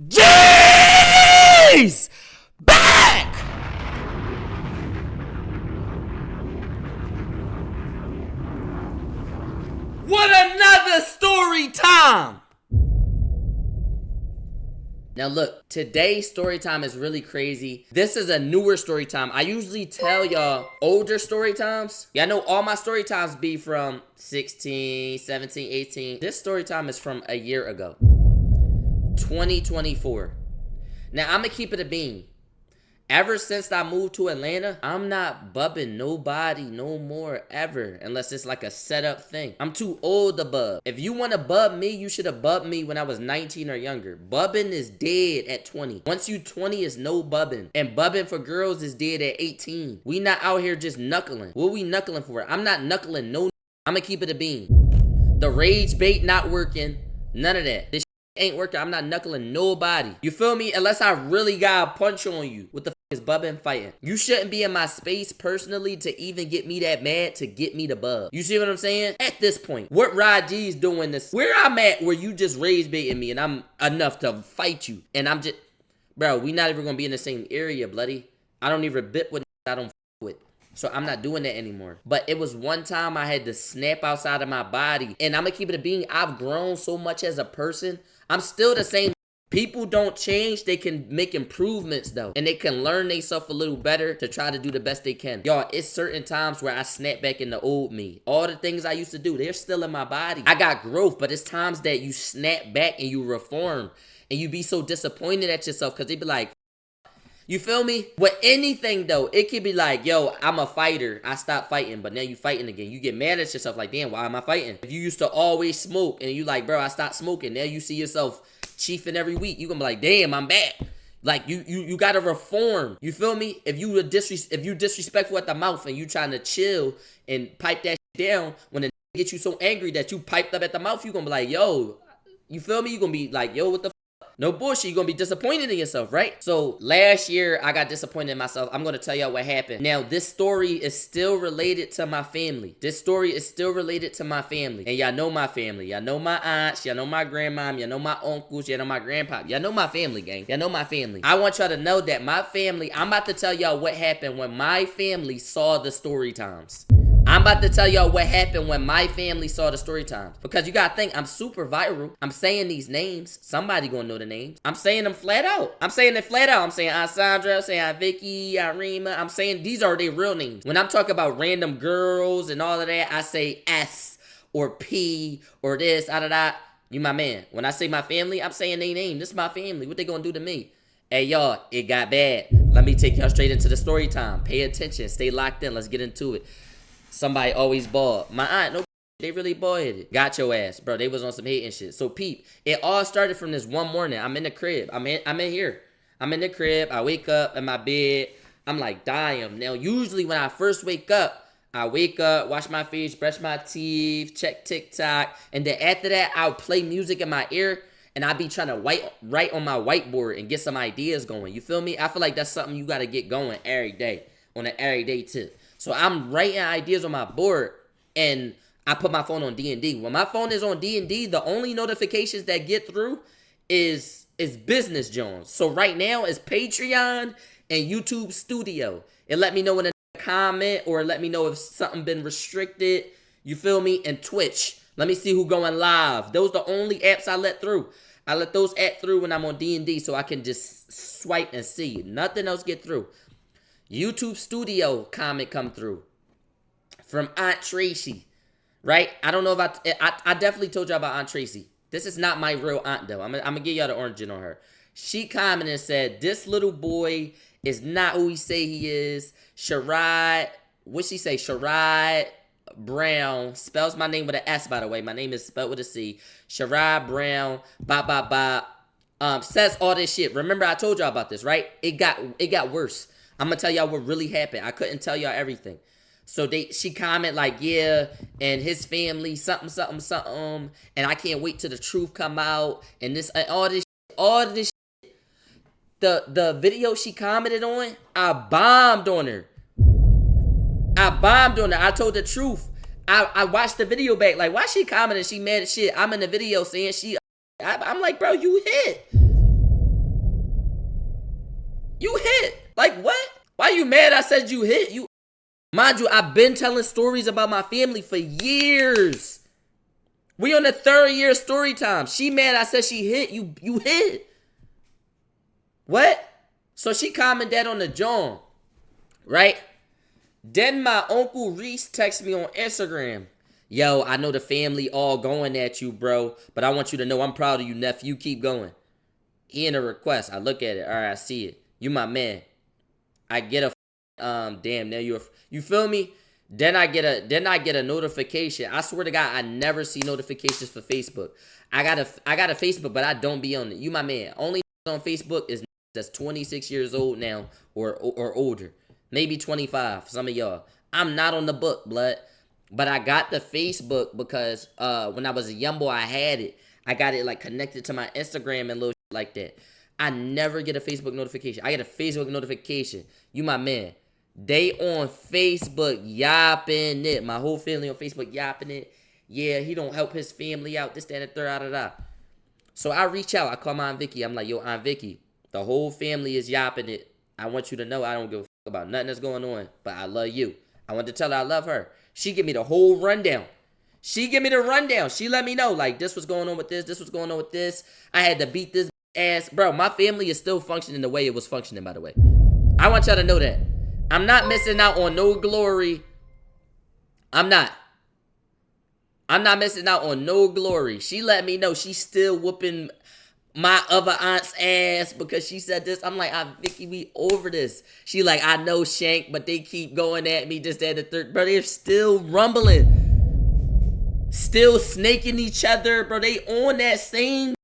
Jeez! Back! What another story time! Now look, today's story time is really crazy. This is a newer story time. I usually tell y'all older story times. Y'all know all my story times be from 16, 17, 18. This story time is from a year ago. 2024. Now I'm gonna keep it a bean. Ever since I moved to Atlanta, I'm not bubbing nobody no more ever, unless it's like a setup thing. I'm too old to bub. If you want to bub me, you should have bubbed me when I was 19 or younger. Bubbing is dead at 20. Once you 20, it's no bubbing. And bubbing for girls is dead at 18. We not out here just knuckling. What we knuckling for? I'm not knuckling no. I'm gonna keep it a bean. The rage bait not working. None of that. This ain't working. I'm not knuckling nobody. You feel me? Unless I really got a punch on you. What the is bubbing fighting? You shouldn't be in my space personally to even get me that mad to get me to bub. You see what I'm saying? At this point, what RAUD G's doing this? Where I'm at where you just rage baiting me and I'm enough to fight you. And I'm just, bro, we not even gonna be in the same area, bloody. I don't even bit with I don't with. So I'm not doing that anymore. But it was one time I had to snap outside of my body. And I'm gonna keep it a being. I've grown so much as a person. I'm still the same. People don't change. They can make improvements though. And they can learn themselves a little better to try to do the best they can. Y'all, it's certain times where I snap back in the old me. All the things I used to do, they're still in my body. I got growth, but it's times that you snap back and you reform. And you be so disappointed at yourself because they be like, you feel me? With anything though, it could be like, yo, I'm a fighter. I stopped fighting, but now you fighting again. You get mad at yourself like, damn, why am I fighting? If you used to always smoke and you like, bro, I stopped smoking. Now you see yourself chiefing every week. You gonna be like, damn, I'm back. Like you gotta reform. You feel me? If you disrespectful at the mouth and you trying to chill and pipe that shit down, when the get you so angry that you piped up at the mouth, you gonna be like, yo, you feel me? You gonna be like, yo, what the no bullshit, you're gonna be disappointed in yourself, right? So last year, I got disappointed in myself. I'm gonna tell y'all what happened. Now, this story is still related to my family. This story is still related to my family. And y'all know my family. Y'all know my aunts, y'all know my grandmom, y'all know my uncles, y'all know my grandpa. Y'all know my family, gang. Y'all know my family. I want y'all to know that my family, I'm about to tell y'all what happened when my family saw the story times. I'm about to tell y'all what happened when my family saw the story times. Because you gotta think, I'm super viral. I'm saying these names. Somebody gonna know the names. I'm saying them flat out. I'm saying it flat out. I'm saying Aunt Sandra, I'm saying Aunt Vicky, Aunt Rima. I'm saying these are their real names. When I'm talking about random girls and all of that, I say S or P or this, that. You my man. When I say my family, I'm saying their name. This is my family. What they gonna do to me? Hey, y'all, it got bad. Let me take y'all straight into the story time. Pay attention. Stay locked in. Let's get into it. Somebody always bald. My aunt, no, they really bald-headed. Got your ass, bro. They was on some hating shit. So peep, it all started from this one morning. I'm in the crib. I'm in here. I'm in the crib. I wake up in my bed. I'm like, damn. Now, usually when I first wake up, wash my face, brush my teeth, check TikTok, and then after that, I'll play music in my ear, and I'll be trying to write on my whiteboard and get some ideas going. You feel me? I feel like that's something you got to get going every day, on an everyday tip. So I'm writing ideas on my board, and I put my phone on D&D. When my phone is on D&D, the only notifications that get through is business Jones. So right now it's Patreon and YouTube Studio. It let me know in a comment, or let me know if something been restricted. You feel me? And Twitch. Let me see who going live. Those are the only apps I let through. I let those apps through when I'm on D&D, so I can just swipe and see. Nothing else get through. YouTube Studio comment come through from Aunt Tracy, right? I don't know if I definitely told y'all about Aunt Tracy. This is not my real aunt though. I'm gonna give y'all the origin on her. She commented and said, this little boy is not who he say he is. Sherrod, what'd she say? Sherrod Brown, spells my name with an S, by the way. My name is spelled with a C. Sherrod Brown, says all this shit. Remember I told y'all about this, right? It got worse. I'm gonna tell y'all what really happened. I couldn't tell y'all everything. So she comment like, yeah, and his family, something, and I can't wait till the truth come out, and this, and all this shit. The video she commented on, I bombed on her. I told the truth. I watched the video back, like, why she commenting? She mad as shit. I'm in the video saying I'm like, bro, you hit. You hit. Like what? Why you mad I said you hit? You, mind you, I've been telling stories about my family for years. We on the 3rd year story time. She mad I said she hit. You hit. What? So she commented that on the John, right? Then my Uncle Reese texts me on Instagram. Yo, I know the family all going at you, bro, but I want you to know I'm proud of you, nephew. Keep going. He in a request. I look at it. All right, I see it. You my man. I get a damn, now you feel me? Then I get a notification. I swear to God, I never see notifications for Facebook. I got a Facebook, but I don't be on it. You my man. Only on Facebook is that's 26 years old now or older. Maybe 25, some of y'all. I'm not on the book, blood. But I got the Facebook because when I was a young boy, I had it. I got it like connected to my Instagram and little shit like that. I never get a Facebook notification. I get a Facebook notification. You my man. They on Facebook yapping it. My whole family on Facebook yapping it. Yeah, he don't help his family out. This, that, and the third, So I reach out. I call my Aunt Vicky. I'm like, yo, Aunt Vicky, the whole family is yapping it. I want you to know I don't give a fuck about nothing that's going on, but I love you. I want to tell her I love her. She give me the whole rundown. She give me the rundown. She let me know, like, this was going on with this. This was going on with this. I had to beat this ass. Bro, my family is still functioning the way it was functioning, by the way. I want y'all to know that. I'm not missing out on no glory. I'm not missing out on no glory. She let me know she's still whooping my other aunt's ass because she said this. I'm like, Vicky, we over this. She like, I know, Shank, but they keep going at me, this, that, the third. Bro, they're still rumbling. Still snaking each other, bro. They on that same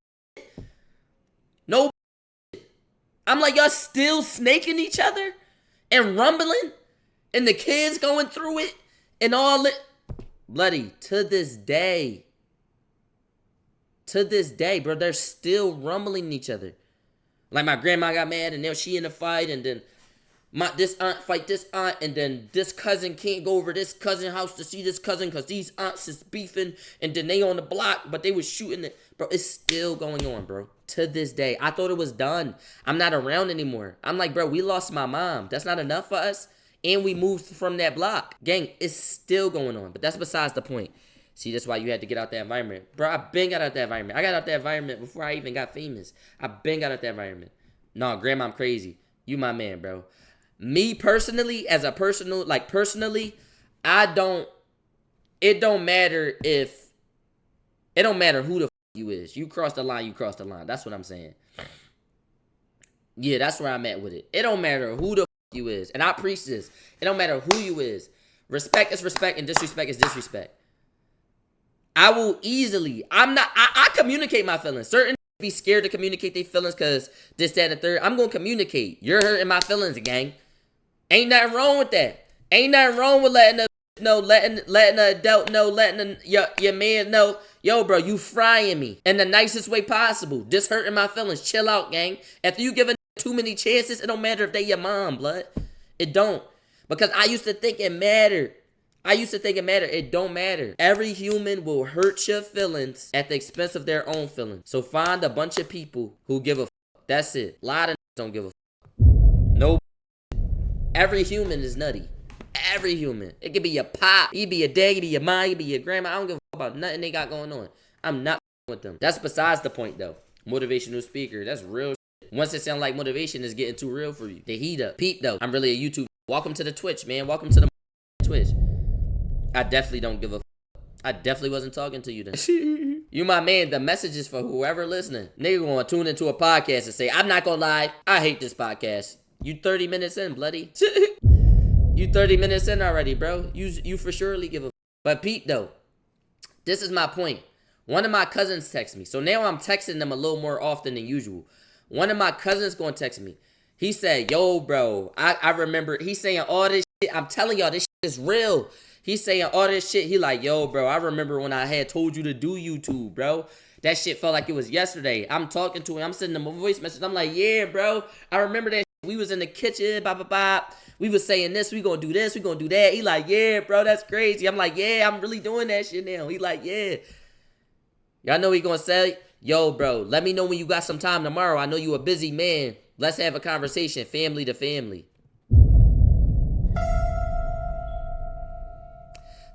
no. I'm like, y'all still snaking each other and rumbling and the kids going through it and all it. Bloody, to this day, bro, they're still rumbling each other. Like my grandma got mad and now she in a fight, and then this aunt fight this aunt, and then this cousin can't go over this cousin house to see this cousin because these aunts is beefing, and then they on the block, but they was shooting it. Bro, it's still going on, bro. To this day. I thought it was done. I'm not around anymore. I'm like, bro, we lost my mom. That's not enough for us. And we moved from that block. Gang, it's still going on. But that's besides the point. See, that's why you had to get out that environment. Bro, I been got out that environment. I got out that environment before I even got famous. I been got out that environment. No, grandma, I'm crazy. You my man, bro. Me personally, as a personal, like personally, it don't matter who the you is. You cross the line, you cross the line. That's what I'm saying. Yeah, that's where I'm at with it. It don't matter who the you is. And I preach this. It don't matter who you is. Respect is respect and disrespect is disrespect. I will easily, I communicate my feelings. Certain be scared to communicate their feelings because this, that, and the third. I'm going to communicate. You're hurting my feelings, gang. Ain't nothing wrong with that. Ain't nothing wrong with letting an adult know, letting your man know, yo, bro, you frying me in the nicest way possible. This hurting my feelings. Chill out, gang. After you give a too many chances, it don't matter if they your mom, blood. It don't. Because I used to think it mattered. It don't matter. Every human will hurt your feelings at the expense of their own feelings. So find a bunch of people who give a fuck. That's it. A lot of don't give a fuck. No. Every human is nutty. Every human. It could be your pop. It could be your dad. It could be your mom. It could be your grandma. I don't give a fuck about nothing they got going on. I'm not with them. That's besides the point, though. Motivational speaker. That's real shit. Once it sounds like motivation is getting too real for you. The heat up. Peep, though. I'm really a YouTube. Welcome to the Twitch, man. Welcome to the Twitch. I definitely don't give a fuck. I definitely wasn't talking to you then. You my man. The message is for whoever listening. Nigga gonna tune into a podcast and say, I'm not gonna lie, I hate this podcast. You 30 minutes in, bloody. You 30 minutes in already, bro. You for surely give a fuck. But Pete, though, this is my point. One of my cousins text me. So now I'm texting them a little more often than usual. One of my cousins gonna text me. He said, yo, bro, I remember, he's saying all this shit. I'm telling y'all, this shit is real. He's saying all this shit. He like, yo, bro, I remember when I had told you to do YouTube, bro. That shit felt like it was yesterday. I'm talking to him. I'm sending him a voice message. I'm like, yeah, bro. I remember that shit. We was in the kitchen, blah, blah, blah. We was saying this. We gonna do this. We gonna do that. He like, yeah, bro, that's crazy. I'm like, yeah, I'm really doing that shit now. He like, yeah. Y'all know he gonna say, yo, bro, let me know when you got some time tomorrow. I know you a busy man. let's have a conversation, family to family.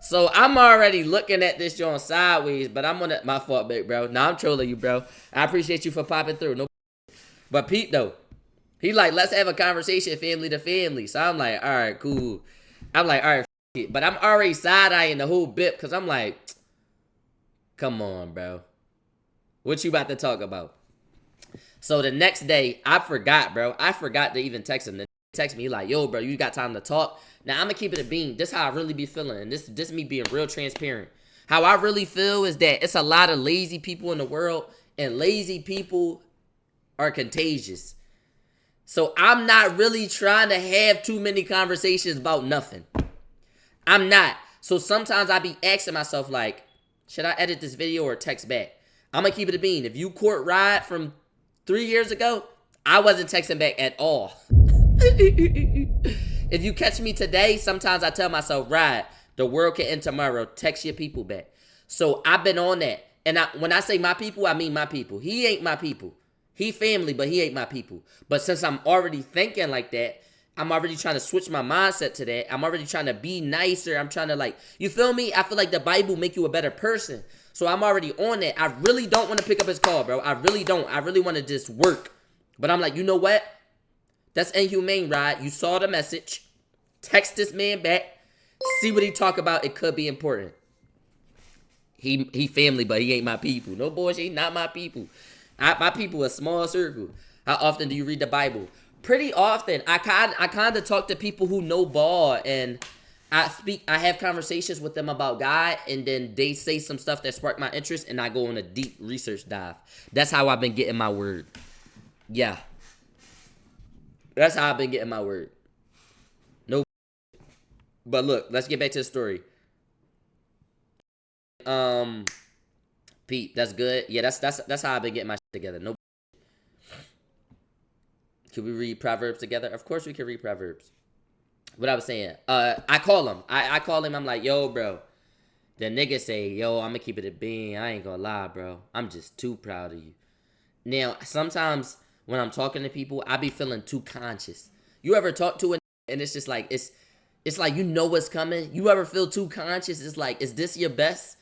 So I'm already looking at this joint sideways, but I'm gonna, my fault, big bro. Nah, I'm trolling you, bro. I appreciate you for popping through. No, but Pete though, he like, let's have a conversation, family to family. So I'm like, all right, cool. I'm like, all right, it. But I'm already side-eyeing the whole bit because I'm like, come on, bro. What you about to talk about? So the next day, I forgot, bro. I forgot to even text him. Then he text me like, yo, bro, you got time to talk? Now, I'm going to keep it a bean. This is how I really be feeling. And this me being real transparent. How I really feel is that it's a lot of lazy people in the world. And lazy people are contagious. So I'm not really trying to have too many conversations about nothing. I'm not. So sometimes I be asking myself like, should I edit this video or text back? I'm going to keep it a bean. If you court RAUD from 3 years ago, I wasn't texting back at all. If you catch me today, sometimes I tell myself, RAUD, the world can end tomorrow. Text your people back. So I've been on that. And when I say my people, I mean my people. He ain't my people. He family, but he ain't my people. But since I'm already thinking like that, I'm already trying to switch my mindset to that. I'm already trying to be nicer. I'm trying to like, you feel me? I feel like the Bible make you a better person. So I'm already on that. I really don't want to pick up his call, bro. I really don't. I really want to just work. But I'm like, you know what? That's inhumane, RAUD. You saw the message. Text this man back. See what he talk about. It could be important. He family, but he ain't my people. No bullshit, not my people. My people a small circle. How often do you read the Bible? Pretty often. I kind of talk to people who know ball, and I have conversations with them about God, and then they say some stuff that spark my interest, and I go on a deep research dive. That's how I've been getting my word. Yeah. That's how I've been getting my word. No. But look, let's get back to the story. Pete, that's good. Yeah, that's how I've been getting my shit together. No. Can we read Proverbs together? Of course we can read Proverbs. What I was saying. I call him. I call him. I'm like, yo, bro. The nigga say, yo, I'm gonna keep it a bean. I ain't gonna lie, bro. I'm just too proud of you. Now, sometimes when I'm talking to people, I be feeling too conscious. You ever talk to a and it's just like, it's like you know what's coming? You ever feel too conscious? It's like, is this your best?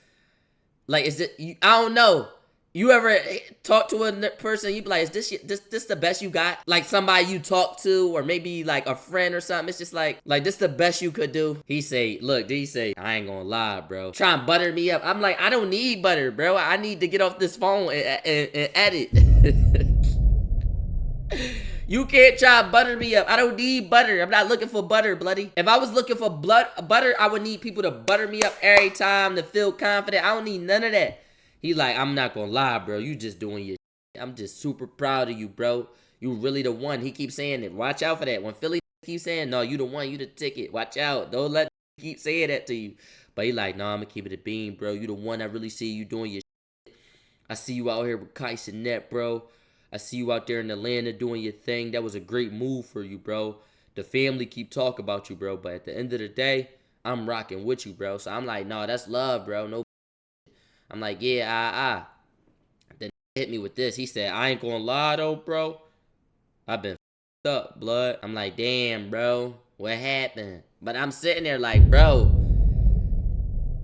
Like, is it, I don't know. You ever talk to a person, you be like, is this the best you got? Like somebody you talk to, or maybe like a friend or something. It's just like this the best you could do? He say, look, he say, I ain't gonna lie, bro. Try and butter me up. I'm like, I don't need butter, bro. I need to get off this phone and edit. You can't try and butter me up. I don't need butter. I'm not looking for butter, bloody. If I was looking for butter, I would need people to butter me up every time to feel confident. I don't need none of that. He like, I'm not gonna lie, bro. You just doing your shit. I'm just super proud of you, bro. You really the one. He keeps saying it. Watch out for that. When Philly keeps saying, no, you the one, you the ticket. Watch out. Don't let keep saying that to you. But he like, no, I'm gonna keep it a bean, bro. You the one I really see you doing your shit. I see you out here with Kais and Net, bro. I see you out there in Atlanta doing your thing. That was a great move for you, bro. The family keep talking about you, bro. But at the end of the day, I'm rocking with you, bro. So I'm like, no, that's love, bro. No. I'm like, yeah, Then he hit me with this. He said, I ain't gonna lie though, bro. I've been f***ed up, blood. I'm like, damn, bro. What happened? But I'm sitting there like, bro,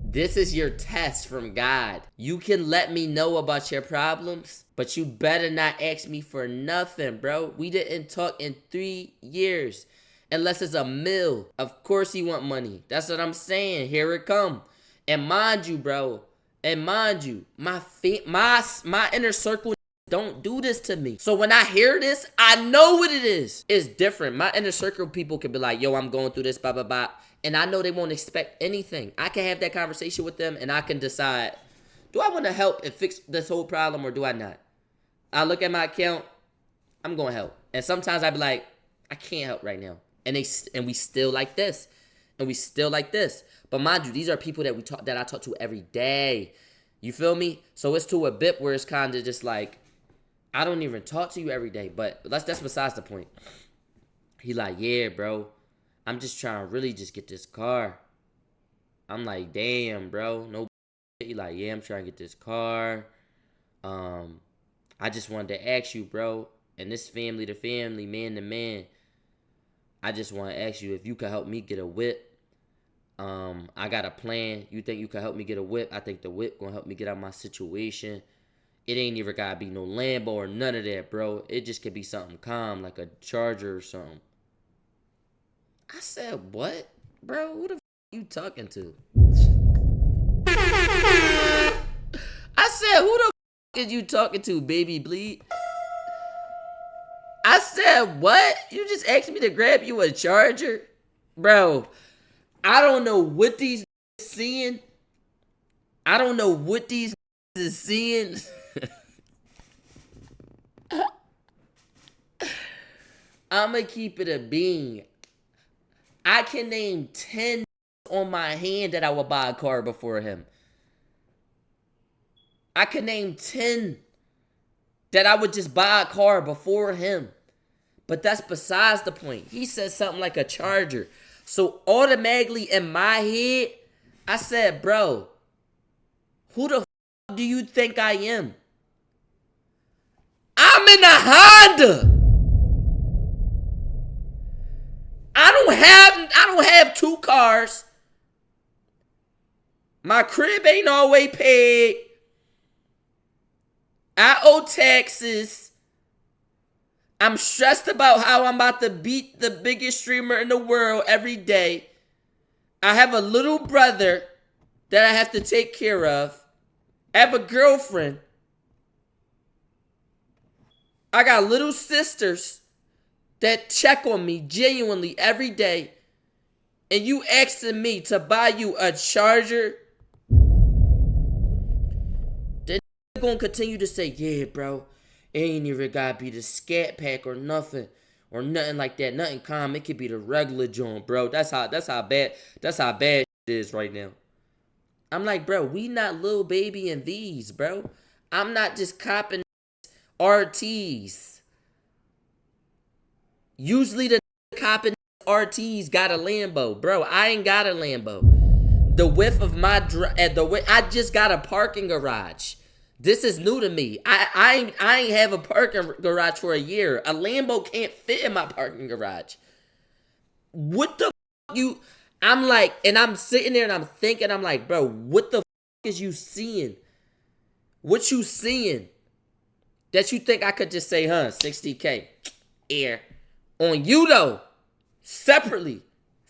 this is your test from God. You can let me know about your problems, but you better not ask me for nothing, bro. We didn't talk in 3 years. Unless it's a mill. Of course he want money. That's what I'm saying. Here it come. And mind you, bro. And mind you, my inner circle don't do this to me. So when I hear this, I know what it is. It's different. My inner circle people can be like, yo, I'm going through this, blah, blah, blah. And I know they won't expect anything. I can have that conversation with them and I can decide, do I want to help and fix this whole problem or do I not? I look at my account, I'm going to help. And sometimes I be like, I can't help right now. And we still like this. And we still like this. But mind you, these are people that I talk to every day. You feel me? So it's to a bit where it's kind of just like, I don't even talk to you every day. But that's besides the point. He like, yeah, bro. I'm just trying to really just get this car. I'm like, damn, bro. No. He like, yeah, I'm trying to get this car. I just wanted to ask you, bro. And this family to family, man to man, I just want to ask you if you could help me get a whip. I got a plan. You think you could help me get a whip? I think the whip gonna help me get out of my situation. It ain't even gotta be no Lambo or none of that, bro. It just could be something calm, like a Charger or something. I said, what? Bro, who the f you talking to? I said, who the f is you talking to, baby bleed? I said, what? You just asked me to grab you a Charger? Bro, I don't know what these seeing. I don't know what these is seeing. I'ma keep it a bean. I can name 10 on my hand that I would buy a car before him. I can name 10 that I would just buy a car before him. But that's besides the point. He said something like a Charger. So automatically in my head, I said, bro, who the f do you think I am? I'm in a Honda. I don't have 2 cars. My crib ain't always paid. I owe taxes. I'm stressed about how I'm about to beat the biggest streamer in the world every day. I have a little brother that I have to take care of. I have a girlfriend. I got little sisters that check on me genuinely every day. And you asking me to buy you a Charger? Then gonna continue to say, yeah, bro. It ain't even gotta be the scat pack or nothing. Or nothing like that. Nothing calm. It could be the regular joint, bro. That's how bad it is right now. I'm like, bro, we not Lil Baby and these, bro. I'm not just copping RTs. Usually the copping RTs got a Lambo. Bro, I ain't got a Lambo. The width of my I just got a parking garage. This is new to me. I ain't have a parking garage for a year. A Lambo can't fit in my parking garage. What the f you... I'm like, and I'm sitting there and I'm thinking, I'm like, bro, what the f is you seeing? What you seeing? That you think I could just say, huh, 60K. Air. On you though, separately,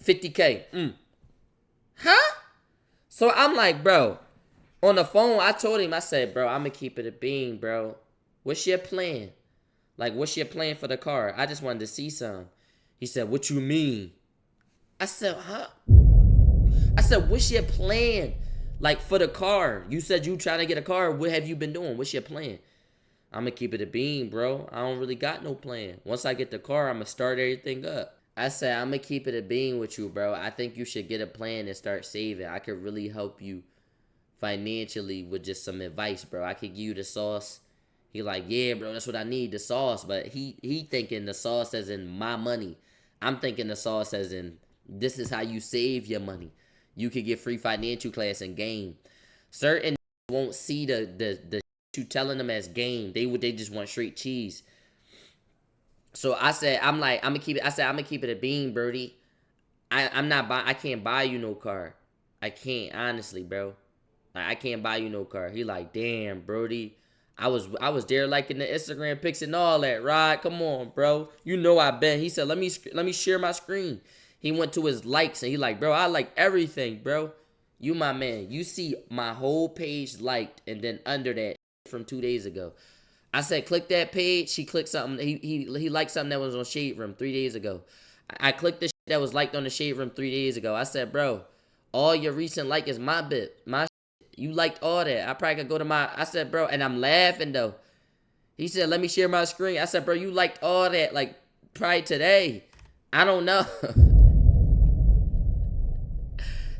50K. Huh? So I'm like, bro, on the phone, I told him, I said, bro, I'm going to keep it a bean, bro. What's your plan? Like, what's your plan for the car? I just wanted to see some. He said, what you mean? I said, huh? I said, what's your plan? Like, for the car. You said you trying to get a car. What have you been doing? What's your plan? I'm going to keep it a bean, bro. I don't really got no plan. Once I get the car, I'm going to start everything up. I said, I'm going to keep it a bean with you, bro. I think you should get a plan and start saving. I could really help you financially with just some advice, bro. I could give you the sauce. He like, yeah, bro, that's what I need, the sauce. But he thinking the sauce as in my money. I'm thinking the sauce as in this is how you save your money. You could get free financial class and game. Certain won't see the you telling them as game. They just want straight cheese. So I said, I'm gonna keep it a bean, Birdie. I can't buy you no car. I can't, honestly, bro. I can't buy you no car. He like, damn, Brody. I was there liking the Instagram pics and all that. Rod, come on, bro. You know I bet. He said, let me share my screen. He went to his likes and he like, bro, I like everything, bro. You my man. You see my whole page liked and then under that from 2 days ago. I said, click that page. He clicked something. He liked something that was on Shade Room 3 days ago. I clicked the shit that was liked on the Shade Room 3 days ago. I said, bro, all your recent like is my bit. My shit. You liked all that. I probably could go to my... I said, bro, and I'm laughing, though. He said, let me share my screen. I said, bro, you liked all that, like, probably today. I don't know.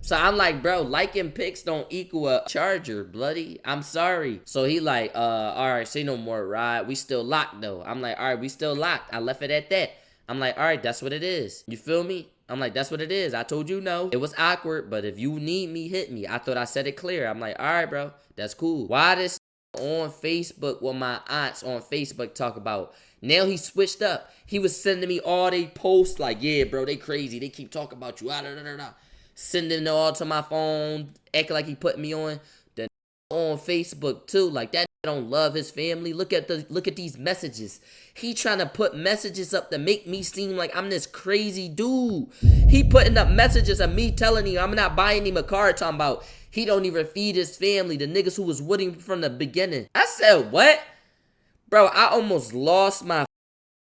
So I'm like, bro, liking pics don't equal a Charger, bloody. I'm sorry. So he like, all right, say no more, Rod. We still locked, though. I'm like, all right, we still locked. I left it at that. I'm like, all right, that's what it is. You feel me? I'm like, that's what it is. I told you no. It was awkward, but if you need me, hit me. I thought I said it clear. I'm like, all right, bro, that's cool. Why this on Facebook with my aunts on Facebook talk about Now he switched up. He was sending me all they posts like, yeah, bro, they crazy. They keep talking about you. Sending it all to my phone, acting like he put me on. The on Facebook too. Like that don't love his family. Look at these messages. He trying to put messages up to make me seem like I'm this crazy dude. He putting up messages of me telling him I'm not buying him a car, talking about he don't even feed his family. The niggas who was with him from the beginning. I said, what? Bro, I almost lost my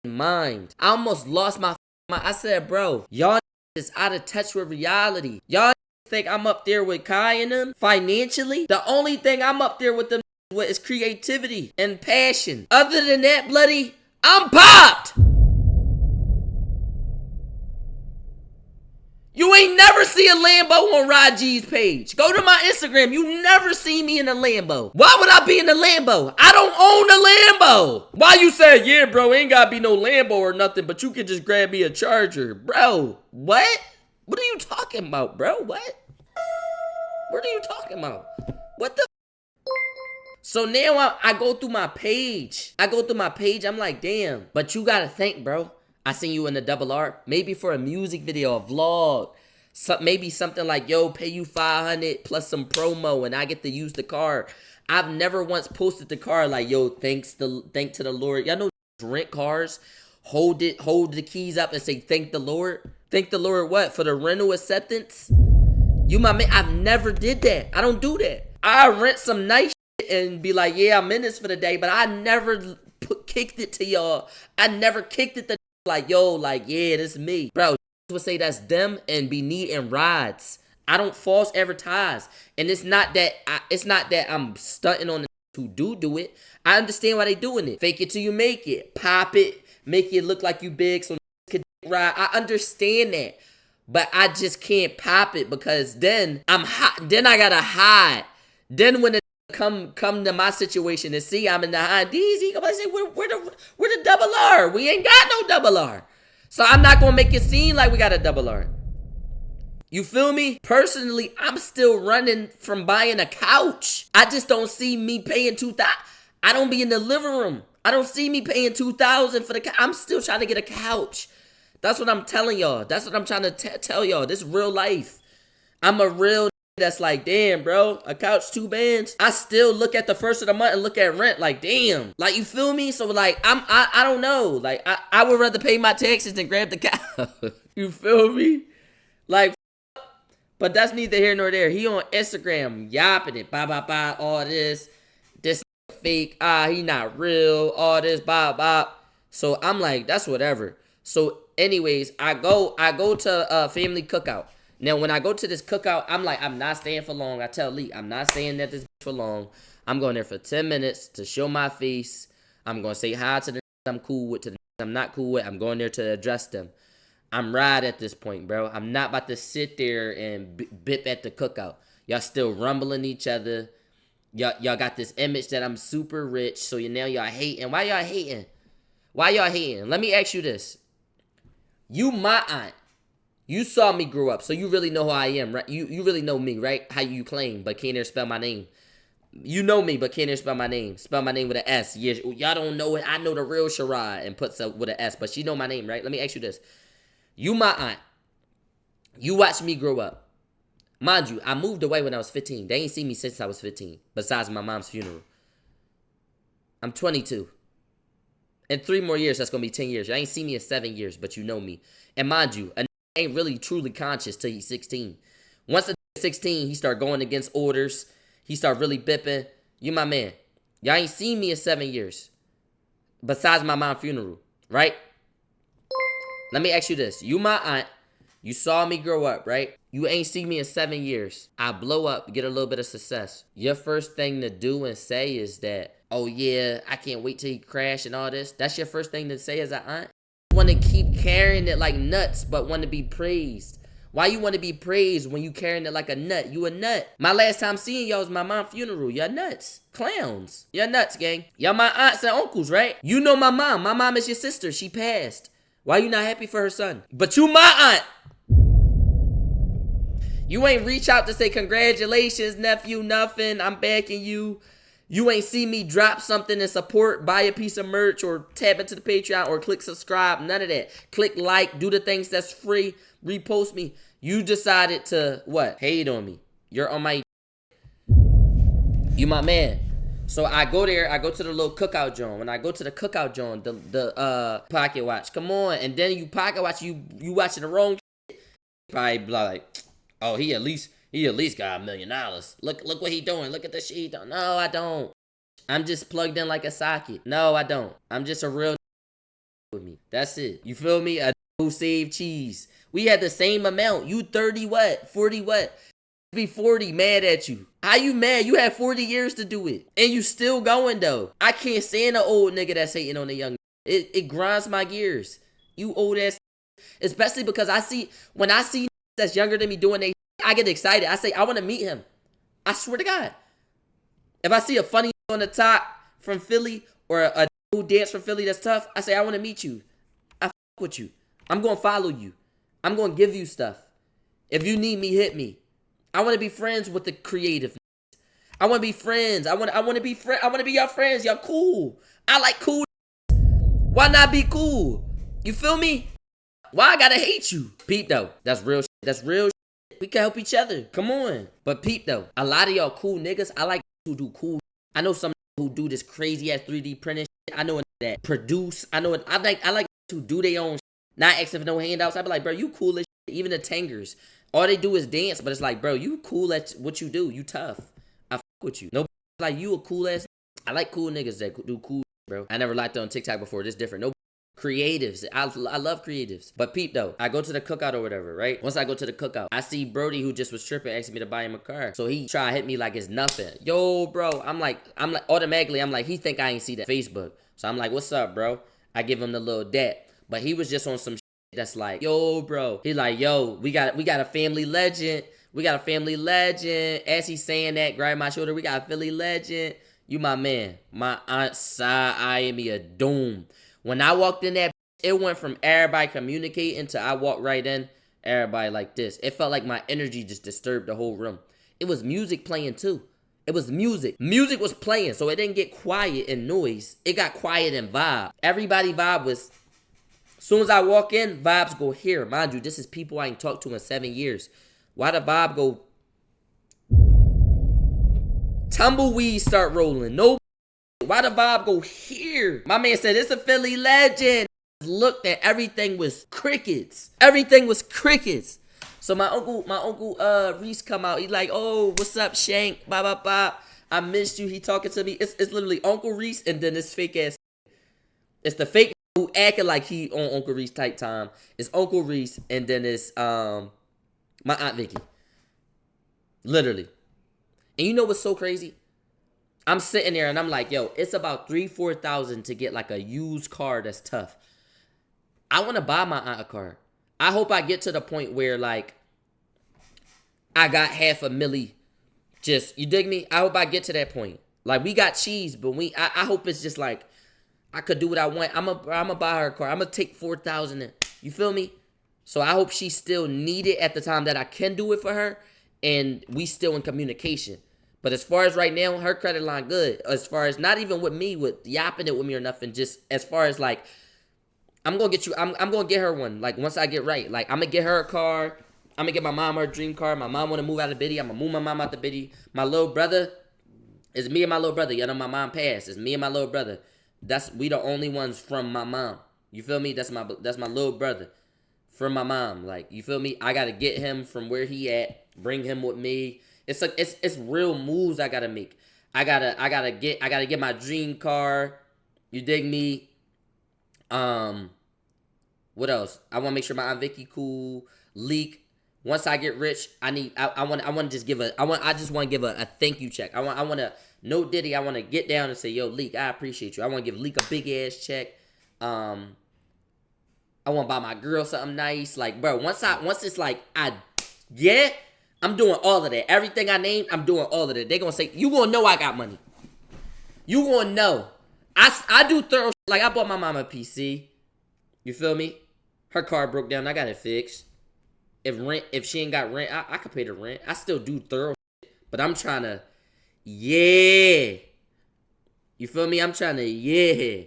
mind. I almost lost my mind. I said, bro, y'all is out of touch with reality. Y'all think I'm up there with Kai and them financially? The only thing I'm up there with them with is creativity and passion. Other than that, bloody, I'm popped. You ain't never see a Lambo on Rod G's page. Go to my Instagram. You never see me in a Lambo. Why would I be in a Lambo? I don't own a Lambo. Why you say, yeah, bro, ain't gotta be no Lambo or nothing, but you can just grab me a Charger. Bro, what? What are you talking about, bro? What? What are you talking about? What the? So now I go through my page. I'm like, damn. But you gotta think, bro. I seen you in the double R. Maybe for a music video, a vlog. Maybe something like, yo, pay you $500 plus some promo and I get to use the car. I've never once posted the car like, yo, thank to the Lord. Y'all know rent cars. Hold the keys up and say, thank the Lord. Thank the Lord what? For the rental acceptance? You my man, I've never did that. I don't do that. I rent some nice shit and be like, yeah, I'm in this for the day, but I never kicked it to y'all. I never kicked it to like, yo, like, yeah, this is me. Bro, would say that's them and be needing rides. I don't false advertise. And it's not that I'm stunting on the who do it. I understand why they doing it. Fake it till you make it. Pop it. Make it look like you big so could ride. I understand that. But I just can't pop it because then I'm hot. Then I gotta hide. Then when it come to my situation and see I'm in the high D's, he gonna say, we're the double R. We ain't got no double R. So I'm not gonna make it seem like we got a double R. You feel me? Personally, I'm still running from buying a couch. I just don't see me paying $2,000. I don't be in the living room. I don't see me paying $2,000 for the couch. I'm still trying to get a couch. That's what I'm telling y'all. That's what I'm trying to tell y'all. This is real life. I'm a real that's like, damn, bro, a couch, 2 bands. I still look at the first of the month and look at rent like, damn. Like, you feel me? So, like, I don't know. Like, I would rather pay my taxes than grab the couch. You feel me? Like, but that's neither here nor there. He on Instagram, yapping it, blah, all this fake, he not real, all this, blah. So, I'm like, that's whatever. So, anyways, I go to family cookout. Now, when I go to this cookout, I'm like, I'm not staying for long. I tell Lee, I'm not staying at this for long. I'm going there for 10 minutes to show my face. I'm going to say hi to the I'm cool with, to the I'm not cool with. I'm going there to address them. I'm right at this point, bro. I'm not about to sit there and bip at the cookout. Y'all still rumbling each other. Y'all got this image that I'm super rich, so now y'all hating. Why y'all hating? Why y'all hating? Let me ask you this. You my aunt. You saw me grow up, so you really know who I am, right? You really know me, right? How you claim, but can't ever spell my name. You know me, but can't ever spell my name. Spell my name with an S. Yeah, y'all don't know it. I know the real Sharad and puts up with an S, but she know my name, right? Let me ask you this. You my aunt. You watched me grow up. Mind you, I moved away when I was 15. They ain't seen me since I was 15, besides my mom's funeral. I'm 22. In 3 more years, that's going to be 10 years. Y'all ain't seen me in 7 years, but you know me. And mind you, a ain't really truly conscious till he's 16. Once a 16, he start going against orders. He start really bipping. You my man. Y'all ain't seen me in 7 years. Besides my mom's funeral, right? Let me ask you this. You my aunt. You saw me grow up, right? You ain't seen me in 7 years. I blow up, get a little bit of success. Your first thing to do and say is that, oh yeah, I can't wait till he crash and all this. That's your first thing to say as an aunt? Want to keep carrying it like nuts, but want to be praised. Why you want to be praised when you carrying it like a nut? You a nut. My last time seeing y'all was my mom's funeral. Y'all nuts. Clowns. Y'all nuts, gang. Y'all my aunts and uncles, right? You know my mom. My mom is your sister. She passed. Why you not happy for her son? But you my aunt. You ain't reach out to say congratulations, nephew, nothing. I'm backing you. You ain't see me drop something in support, buy a piece of merch, or tap into the Patreon, or click subscribe. None of that. Click like, do the things that's free, repost me. You decided to, what? Hate on me. You're on my... You my man. So I go there, I go to the little cookout joint. When I go to the cookout joint, the pocket watch, come on. And then you pocket watch, you watching the wrong shit. Probably like, oh, he at least got $1 million. Look what he doing. Look at the shit he doing. No, I don't. I'm just plugged in like a socket. No, I don't. I'm just a real with me. That's it. You feel me? A who saved cheese. We had the same amount. You 30 what? 40 what? Be 40 mad at you. How you mad? You had 40 years to do it. And you still going though. I can't stand an old nigga that's hating on the young. It grinds my gears. You old ass. Especially because when I see that's younger than me doing they, I get excited. I say, I want to meet him. I swear to God. If I see a funny on the top from Philly or a who dance from Philly that's tough, I say, I want to meet you. I fuck with you. I'm going to follow you. I'm going to give you stuff. If you need me, hit me. I want to be friends with the creative. I want to be friends. I want to be friends. I want to be your friends. Y'all cool. I like cool. Why not be cool? You feel me? Why I gotta hate you? Peep though. That's real shit. That's real shit. We can help each other. Come on. But peep though. A lot of y'all cool niggas. I like who do cool. I know some who do this crazy ass 3D printing shit. I know that produce. I like to do their own shit. Not asking for no handouts. I be like, bro, you cool as shit. Even the tangers. All they do is dance, but it's like, bro, you cool at what you do. You tough. I fuck with you. Nobody like you a cool ass. I like cool niggas that do cool, bro. I never liked it on TikTok before. This different. No creatives. I love creatives. But peep though, I go to the cookout or whatever, right? Once I go to the cookout, I see Brody who just was tripping, asking me to buy him a car. So he try to hit me like it's nothing. Yo, bro. I'm like, automatically, I'm like, he think I ain't see that Facebook. So I'm like, what's up, bro? I give him the little dap. But he was just on some that's like, yo, bro. He like, yo, we got a family legend. We got a family legend. As he's saying that, grab my shoulder, we got a Philly legend. You my man. My aunt side-eyeing me a doom. When I walked in that, it went from everybody communicating to I walked right in, everybody like this. It felt like my energy just disturbed the whole room. It was music playing too. It was music. Music was playing, so it didn't get quiet and noise. It got quiet and vibe. Everybody vibe was... As soon as I walk in, vibes go here. Mind you, this is people I ain't talked to in 7 years. Why the vibe go... Tumbleweeds start rolling. No. Why the vibe go here? My man said, it's a Philly legend. Looked at everything was crickets. Everything was crickets. So my uncle Reese come out. He like, oh, what's up, Shank? Blah, blah, blah. I missed you. He talking to me. It's literally Uncle Reese and then this fake ass. It's the fake who acting like he on Uncle Reese type time. It's Uncle Reese and then it's my Aunt Vicky. Literally. And you know what's so crazy? I'm sitting there and I'm like, yo, it's about $3,000-$4,000 to get like a used car that's tough. I want to buy my aunt a car. I hope I get to the point where like I got $500,000. Just, you dig me? I hope I get to that point. Like we got cheese, but I hope it's just like I could do what I want. I'm gonna buy her a car. I'm gonna take $4,000. You feel me? So I hope she's still needed at the time that I can do it for her, and we still in communication. But as far as right now, her credit line good. As far as not even with me, with yapping it with me or nothing. Just as far as like, I'm gonna get you. I'm gonna get her one. Like once I get right, like I'm gonna get her a car. I'm gonna get my mom her dream car. My mom wanna move out of Biddy. I'm gonna move my mom out the Biddy. My little brother, it's me and my little brother. Y'all know my mom passed. It's me and my little brother. We the only ones from my mom. You feel me? That's my little brother from my mom. Like, you feel me? I gotta get him from where he at, bring him with me. It's like it's real moves I gotta make. I gotta get my dream car. You dig me? What else? I wanna make sure my Aunt Vicky cool. Leak. Once I get rich, I want to just give a thank you check. I want to no Diddy. I want to get down and say, yo, Leak, I appreciate you. I want to give Leak a big ass check. I want to buy my girl something nice. Like, bro, once it's like I'm doing all of that. Everything I named, I'm doing all of that. They gonna say, you gonna know I got money. You gonna know. I do thorough shit. Like I bought my mama a PC. You feel me? Her car broke down. I got it fixed. If she ain't got rent, I could pay the rent. I still do thorough shit, but I'm trying to, You feel me? I'm trying to, yeah.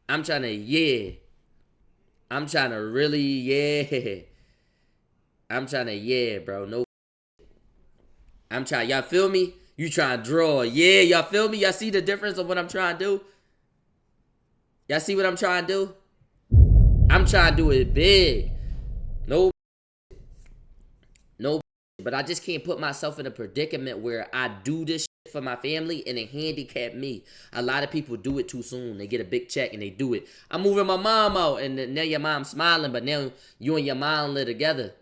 I'm trying to, yeah. I'm trying to really, yeah. I'm trying to, yeah, bro. No. I'm trying, y'all feel me? You trying to draw. Yeah, y'all feel me? Y'all see the difference of what I'm trying to do? Y'all see what I'm trying to do? I'm trying to do it big. No. No. But I just can't put myself in a predicament where I do this shit for my family and it handicap me. A lot of people do it too soon. They get a big check and they do it. I'm moving my mom out, and now your mom's smiling, but now you and your mom live together.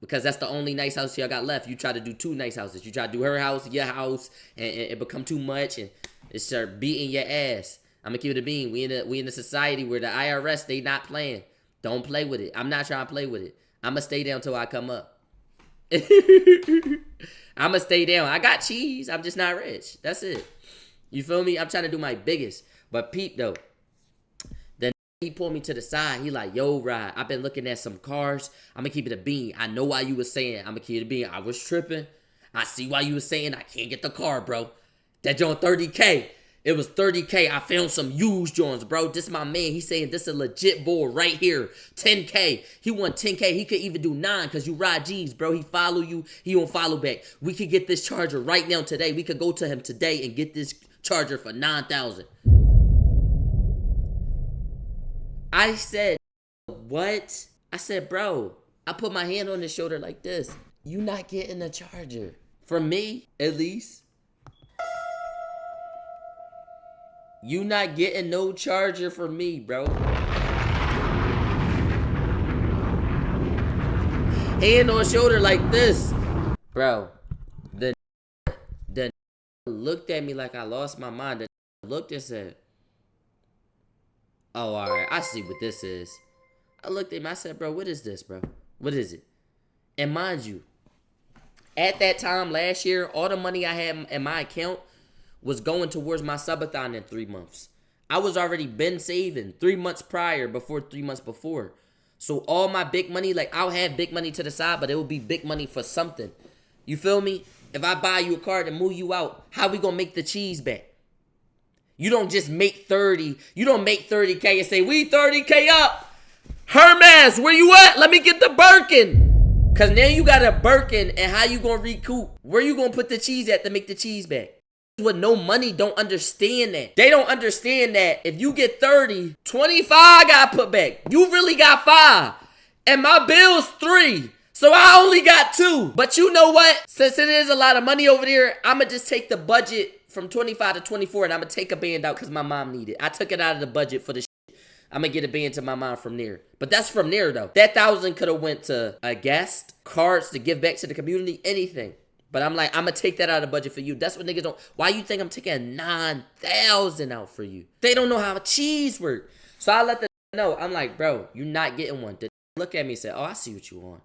Because that's the only nice house y'all got left. You try to do 2 nice houses. You try to do her house, your house, and it become too much, and it start beating your ass. I'm gonna keep it a bean. We in a society where the IRS, they not playing. Don't play with it. I'm not trying to play with it. I'm gonna stay down till I come up. I'm gonna stay down. I got cheese. I'm just not rich. That's it. You feel me? I'm trying to do my biggest. But Pete, though, then he pulled me to the side. He like, yo, Rod, I've been looking at some cars. I'm gonna keep it a bean. I know why you was saying I'm gonna keep it a bean. I was tripping. I see why you was saying I can't get the car, bro. That joint 30K. It was 30K. I found some used joints, bro. This my man. He saying this a legit board right here. 10K. He want 10K. He could even do 9 because you ride G's, bro. He follow you. He won't follow back. We could get this charger right now today. We could go to him today and get this charger for 9,000. I said, what? I said, bro, I put my hand on his shoulder like this. You not getting a charger. From me, at least. You not getting no charger from me, bro. Hand on shoulder like this. Bro, the looked at me like I lost my mind. The looked and said, oh, all right, I see what this is. I looked at him, I said, bro, what is this, bro? What is it? And mind you, at that time last year, all the money I had in my account was going towards my subathon in 3 months. I was already been saving 3 months prior, before 3 months before. So all my big money, like I'll have big money to the side, but it will be big money for something. You feel me? If I buy you a car to move you out, how we gonna make the cheese back? You don't just make 30. You don't make 30K and say, we 30K up. Hermes, where you at? Let me get the Birkin. Because now you got a Birkin, and how you gonna recoup? Where you gonna put the cheese at to make the cheese back? With no money don't understand that. They don't understand that if you get 30, 25 got put back. You really got 5. And my bill's 3. So I only got 2. But you know what? Since it is a lot of money over there, I'ma just take the budget from 25 to 24 and I'ma take a band out because my mom needed it. I took it out of the budget for the shit. I'ma get a band to my mom from there. But that's from there though. That 1,000 could have went to a guest, cards to give back to the community, anything. But I'm like, I'm going to take that out of the budget for you. That's what niggas don't. Why you think I'm taking 9,000 out for you? They don't know how cheese work. So I let them know. I'm like, bro, you're not getting one. They look at me and say, oh, I see what you want.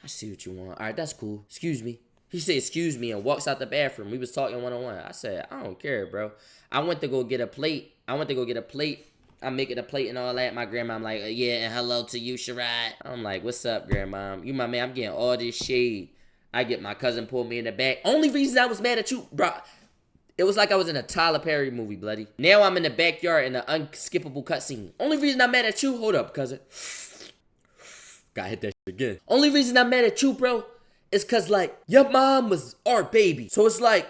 I see what you want. All right, that's cool. Excuse me. He said, excuse me, and walks out the bathroom. We was talking one-on-one. I said, I don't care, bro. I went to go get a plate. I'm making a plate and all that. My grandma, I'm like, yeah, and hello to you, Sharad. I'm like, what's up, grandma? You my man. I'm getting all this shade. I get my cousin pulled me in the back. Only reason I was mad at you, bro, it was like I was in a Tyler Perry movie, bloody. Now I'm in the backyard in an unskippable cutscene. Only reason I'm mad at you, hold up, cousin. Gotta hit that shit again. Only reason I'm mad at you, bro, is cause like, your mom was our baby. So it's like,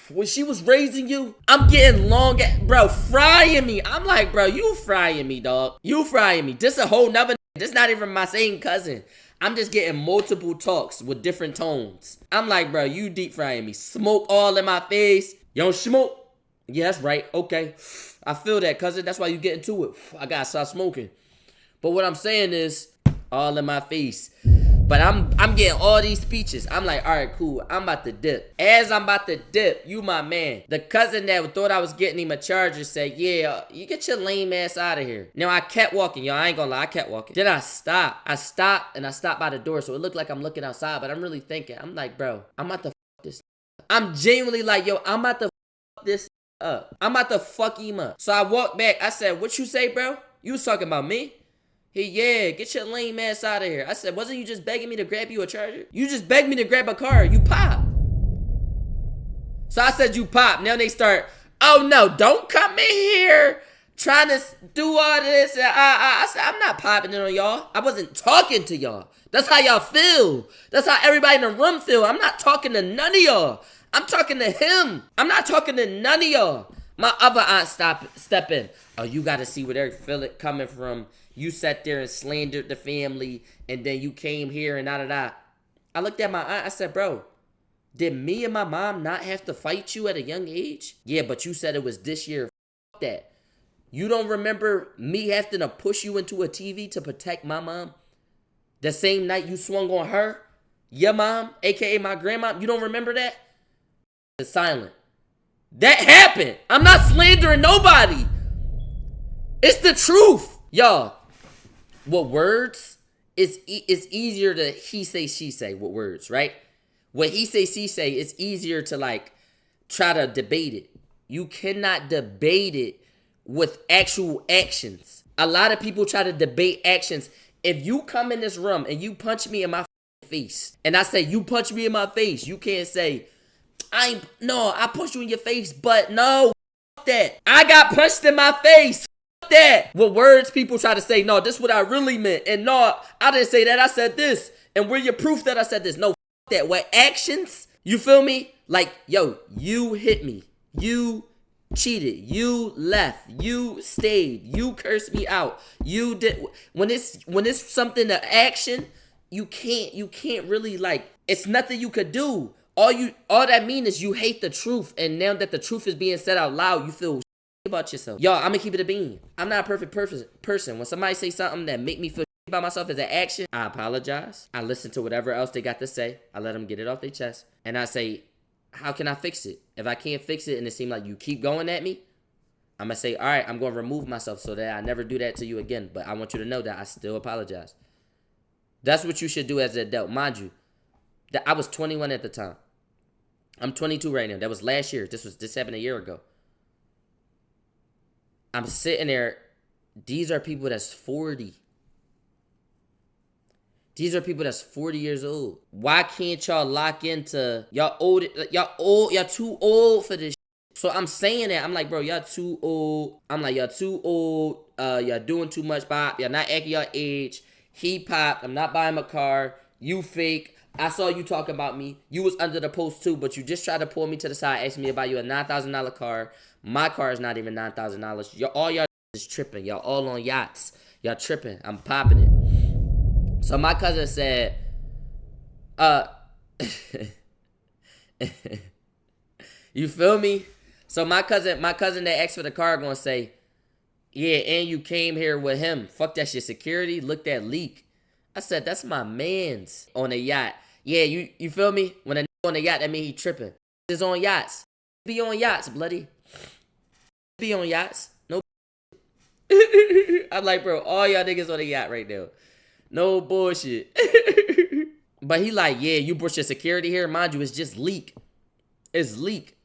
when she was raising you, I'm getting long, bro, frying me. I'm like, bro, you frying me, dog. You frying me. This a whole nother, this not even my same cousin. I'm just getting multiple talks with different tones. I'm like, bro, you deep frying me. Smoke all in my face. You don't smoke? Yeah, that's right. Okay. I feel that, cousin. That's why you get into it. I gotta stop smoking. But what I'm saying is, all in my face. But I'm getting all these speeches. I'm like, all right, cool. I'm about to dip. As I'm about to dip, you my man. The cousin that thought I was getting him a charger said, yeah, you get your lame ass out of here. Now, I kept walking, y'all. I ain't gonna lie. I kept walking. Then I stopped. I stopped by the door. So it looked like I'm looking outside. But I'm really thinking. I'm like, bro, I'm about to fuck this up. I'm genuinely like, yo, I'm about to fuck this up. I'm about to fuck him up. So I walked back. I said, what you say, bro? You was talking about me? Yeah, get your lame ass out of here. I said, wasn't you just begging me to grab you a charger? You just begged me to grab a car. You pop. So I said, you pop. Now they start, oh no, don't come in here trying to do all this. I said, I'm not popping it on y'all. I wasn't talking to y'all. That's how y'all feel. That's how everybody in the room feel. I'm not talking to none of y'all. I'm talking to him. I'm not talking to none of y'all. My other aunt step in. Oh, you got to see where they're feeling coming from. You sat there and slandered the family, and then you came here and da-da-da. I looked at my aunt. I said, bro, did me and my mom not have to fight you at a young age? Yeah, but you said it was this year. F that. You don't remember me having to push you into a TV to protect my mom? The same night you swung on her? Your mom, a.k.a. my grandma? You don't remember that? It's silent. That happened. I'm not slandering nobody. It's the truth. Y'all, with words, it's easier to he say, she say with words, right? What he say, she say, it's easier to like try to debate it. You cannot debate it with actual actions. A lot of people try to debate actions. If you come in this room and you punch me in my face, and I say, you punch me in my face, you can't say, I punched you in your face, but no, that. I got punched in my face. That. With words, people try to say, no, this is what I really meant. And no, I didn't say that. I said this. And where your proof that I said this? No, that. With actions, you feel me? Like, yo, you hit me. You cheated. You left. You stayed. You cursed me out. You did. When it's something to action, you can't really like, it's nothing you could do. All that means is you hate the truth, and now that the truth is being said out loud, you feel about yourself. Y'all, I'm gonna keep it a bean. I'm not a perfect person. When somebody say something that make me feel about myself as an action, I apologize. I listen to whatever else they got to say. I let them get it off their chest, and I say, how can I fix it? If I can't fix it and it seems like you keep going at me, I'm gonna say, all right, I'm gonna remove myself so that I never do that to you again. But I want you to know that I still apologize. That's what you should do as an adult. Mind you, that I was 21 at the time. I'm 22 right now. That was last year. This happened a year ago. I'm sitting there. These are people that's 40. These are people that's 40 years old. Why can't y'all lock into y'all old? Y'all too old for this. So I'm saying that. I'm like, bro, y'all too old. I'm like, y'all too old. Y'all doing too much pop. Y'all not acting your age. He popped. I'm not buying a car. You fake. I saw you talking about me. You was under the post too, but you just tried to pull me to the side, asking me about you a $9,000 car. My car is not even $9,000. All y'all is tripping. Y'all all on yachts. Y'all tripping. I'm popping it. So my cousin said, you feel me? So my cousin that asked for the car gonna say, yeah, and you came here with him. Fuck that shit. Security, look that leak. I said, that's my man's on a yacht. Yeah, you feel me? When a nigga on a yacht, that mean he tripping. It's on yachts. Be on yachts, bloody. Be on yachts. No. I'm like, bro, all y'all niggas on a yacht right now. No bullshit. But he like, yeah, you brought your security here. Mind you, it's just leak. It's leak.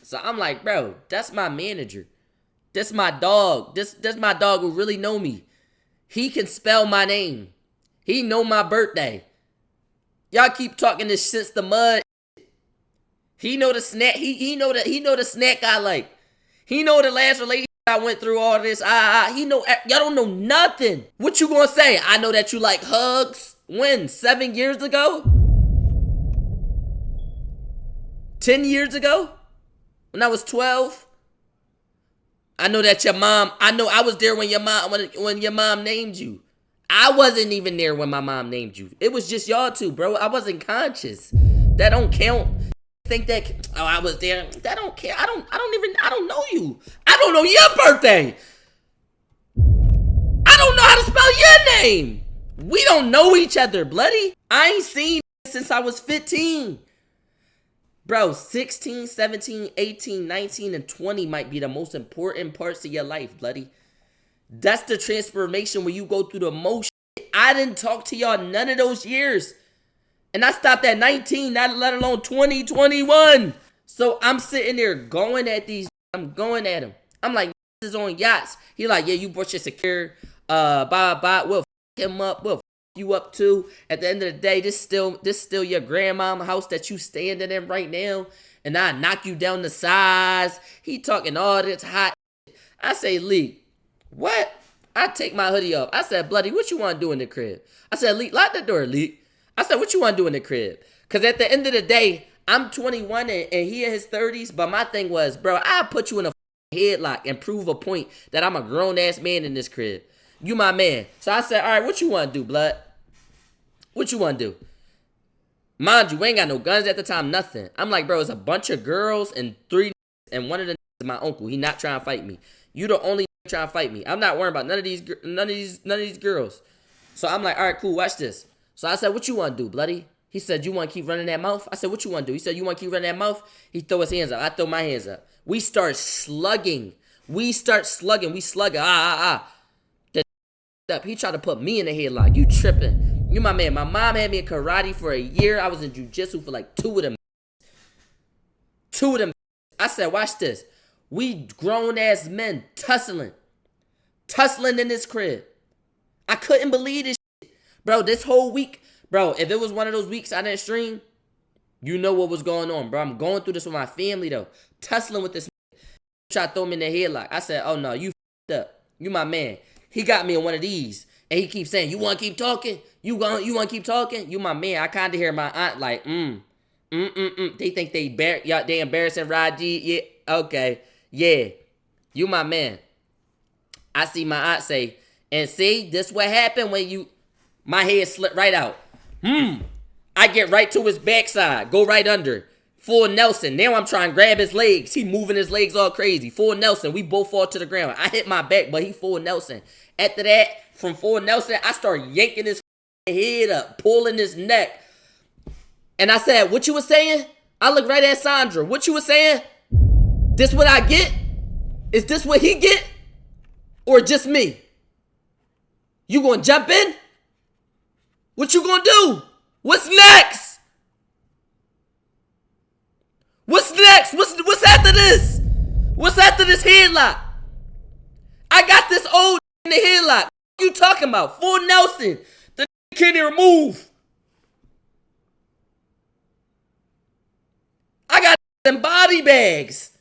So I'm like, bro, that's my manager. That's my dog. That's my dog who really know me. He can spell my name. He know my birthday. Y'all keep talking this since the mud. He know the snack. He know the snack I like. He know the last relationship I went through all this. He know. Y'all don't know nothing. What you gonna say? I know that you like hugs. When? 7 years ago? 10 years ago? When I was 12? I know that your mom. I know I was there when your mom named you. I wasn't even there when my mom named you. It was just y'all two, bro. I wasn't conscious. That don't count. Think that, oh, I was there. That don't count. I don't know you. I don't know your birthday. I don't know how to spell your name. We don't know each other, bloody. I ain't seen since I was 15. Bro, 16, 17, 18, 19, and 20 might be the most important parts of your life, bloody. That's the transformation when you go through the most shit. I didn't talk to y'all none of those years. And I stopped at 19, not let alone 20, 21. So I'm sitting there going at these. I'm going at him. I'm like, this is on yachts. He like, yeah, you brought your secure. We'll f him up. We'll f you up too. At the end of the day, this still your grandmama house that you standing in right now, and I knock you down the size. He talking all this hot. I say, Leak, what? I take my hoodie off. I said, Bloody, what you want to do in the crib? I said, Leak, lock the door, Leak. I said, what you want to do in the crib? Because at the end of the day, I'm 21 and he in his 30s, but my thing was, bro, I'll put you in a headlock and prove a point that I'm a grown-ass man in this crib. You my man. So I said, all right, what you want to do, blood? What you want to do? Mind you, we ain't got no guns at the time, nothing. I'm like, bro, it's a bunch of girls and 3 and one of them is my uncle. He not trying to fight me. You the only trying to fight me. I'm not worrying about none of these girls. So I'm like, all right, cool, watch this. So I said, what you want to do, bloody? He said, you want to keep running that mouth? I said, what you want to do? He said, you want to keep running that mouth? He throw his hands up. I throw my hands up. We start slugging. We slug. Up. He tried to put me in the headlock. You tripping. You my man. My mom had me in karate for a year. I was in jiu-jitsu for like 2 of them. 2 of them. I said, watch this. We grown-ass men tussling. Tussling in this crib. I couldn't believe this shit. Bro, this whole week. Bro, if it was one of those weeks I didn't stream, you know what was going on, bro. I'm going through this with my family, though. Tussling with this. Try to throw me in the headlock. I said, oh, no, you f***ed up. You my man. He got me in one of these. And he keeps saying, you want to keep talking? You want to keep talking? You my man. I kind of hear my aunt like, They think they embarrassing RAUD. Yeah, okay. Yeah. You my man. I see my aunt say, and see, this what happened when you, my head slipped right out. I get right to his backside. Go right under. Full Nelson. Now I'm trying to grab his legs. He moving his legs all crazy. Full Nelson. We both fall to the ground. I hit my back, but he full Nelson. After that, from full Nelson, I start yanking his head up, pulling his neck. And I said, what you was saying? I look right at Sandra. What you was saying? This what I get? Is this what he get? Or just me? You gonna jump in? What you gonna do? What's next? What's next? What's after this? What's after this headlock? I got this old in the headlock. What you talking about? Full Nelson. The can't even move. I got them body bags.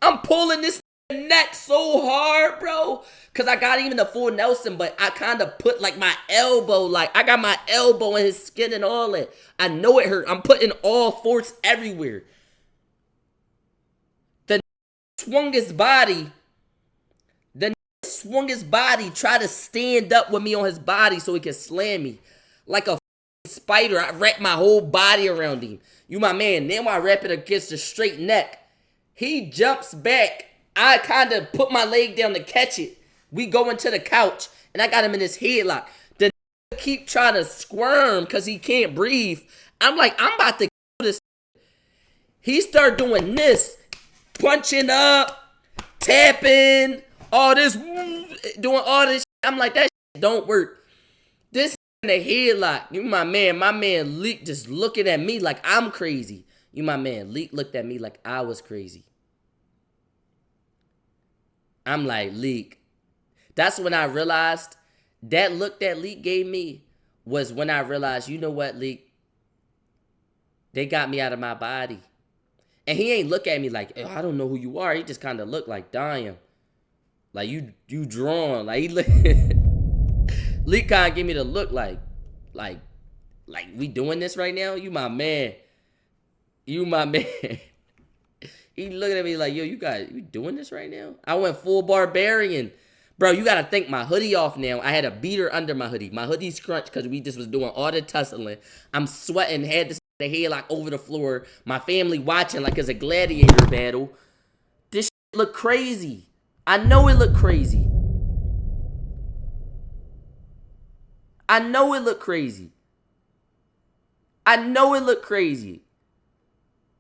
I'm pulling this neck so hard, bro. Because I got even the full Nelson, but I kind of put like my elbow, like I got my elbow in his skin and all that. I know it hurt. I'm putting all force everywhere. The swung his body. Tried to stand up with me on his body so he could slam me. Like a spider, I wrapped my whole body around him. You my man. Now I wrap it against the straight neck. He jumps back. I kind of put my leg down to catch it. We go into the couch, and I got him in his headlock. The keep trying to squirm because he can't breathe. I'm like, I'm about to kill this. He start doing this, punching up, tapping, all this, doing all this. I'm like, that shit don't work. This in the headlock. You my man Leak just looking at me like I'm crazy. You my man Leak looked at me like I was crazy. I'm like, Leak. That's when I realized that look that Leak gave me was when I realized, you know what, Leak? They got me out of my body. And he ain't look at me like, oh, I don't know who you are. He just kind of looked like, damn. Like, you drawn. Like, he look. Leak kind of give me the look like, we doing this right now? You my man. You my man. He looking at me like, yo, you doing this right now? I went full barbarian. Bro, you got to think my hoodie off now. I had a beater under my hoodie. My hoodie scrunched because we just was doing all the tussling. I'm sweating, had this headlock over the floor. My family watching like it's a gladiator battle. This shit look crazy. I know it look crazy. I know it look crazy. I know it look crazy.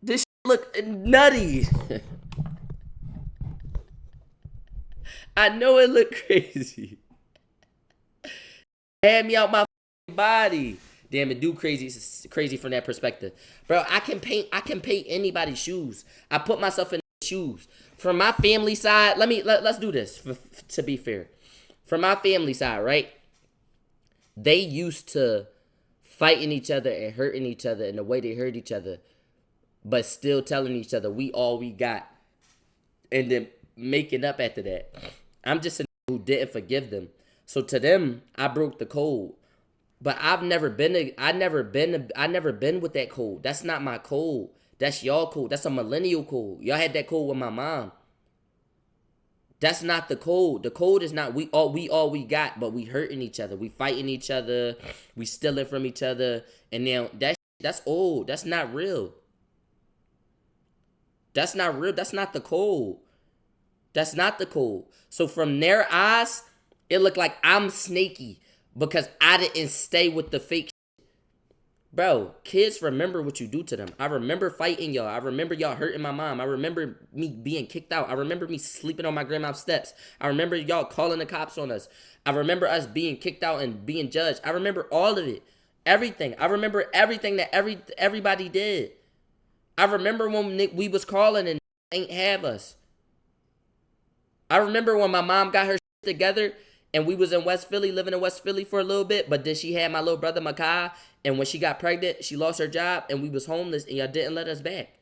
This shit look nutty. I know it look crazy. Had me out my body. Damn, it do crazy from that perspective. Bro, I can paint anybody's shoes. I put myself in shoes. From my family side, let's do this to be fair. From my family side, right? They used to fighting each other and hurting each other in the way they hurt each other, but still telling each other we all we got, and then making up after that. I'm just a who didn't forgive them. So to them, I broke the code. But I never been with that code. That's not my code. That's y'all code. That's a millennial code. Y'all had that code with my mom. That's not the code. The code is not we all we got, but we hurting each other. We fighting each other. We stealing from each other. And now that's old. That's not real. That's not real. That's not the code. That's not the code. So from their eyes, it looked like I'm snaky because I didn't stay with the fake shit. Bro, kids remember what you do to them. I remember fighting y'all. I remember y'all hurting my mom. I remember me being kicked out. I remember me sleeping on my grandma's steps. I remember y'all calling the cops on us. I remember us being kicked out and being judged. I remember all of it. Everything. I remember everything that everybody did. I remember when we was calling and ain't have us. I remember when my mom got her shit together and we was in West Philly, living in West Philly for a little bit, but then she had my little brother Makai, and when she got pregnant, she lost her job, and we was homeless, and y'all didn't let us back.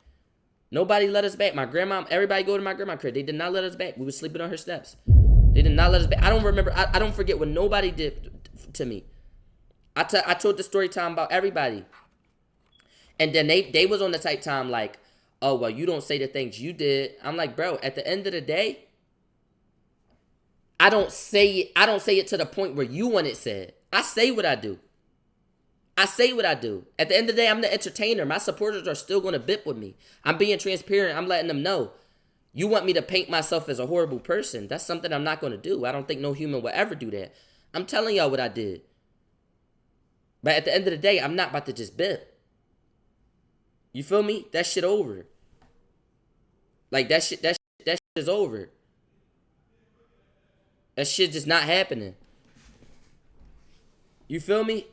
Nobody let us back. My grandma, everybody go to my grandma's crib. They did not let us back. We was sleeping on her steps. They did not let us back. I don't remember. I don't forget what nobody did to me. I told the story time about everybody. And then they was on the type time like, oh, well, you don't say the things you did. I'm like, bro, at the end of the day, I don't say it to the point where you want it said. I say what I do. At the end of the day, I'm the entertainer. My supporters are still going to bip with me. I'm being transparent. I'm letting them know. You want me to paint myself as a horrible person. That's something I'm not going to do. I don't think no human will ever do that. I'm telling y'all what I did. But at the end of the day, I'm not about to just bip. You feel me? That shit over. Like that shit is over. That shit just not happening. You feel me?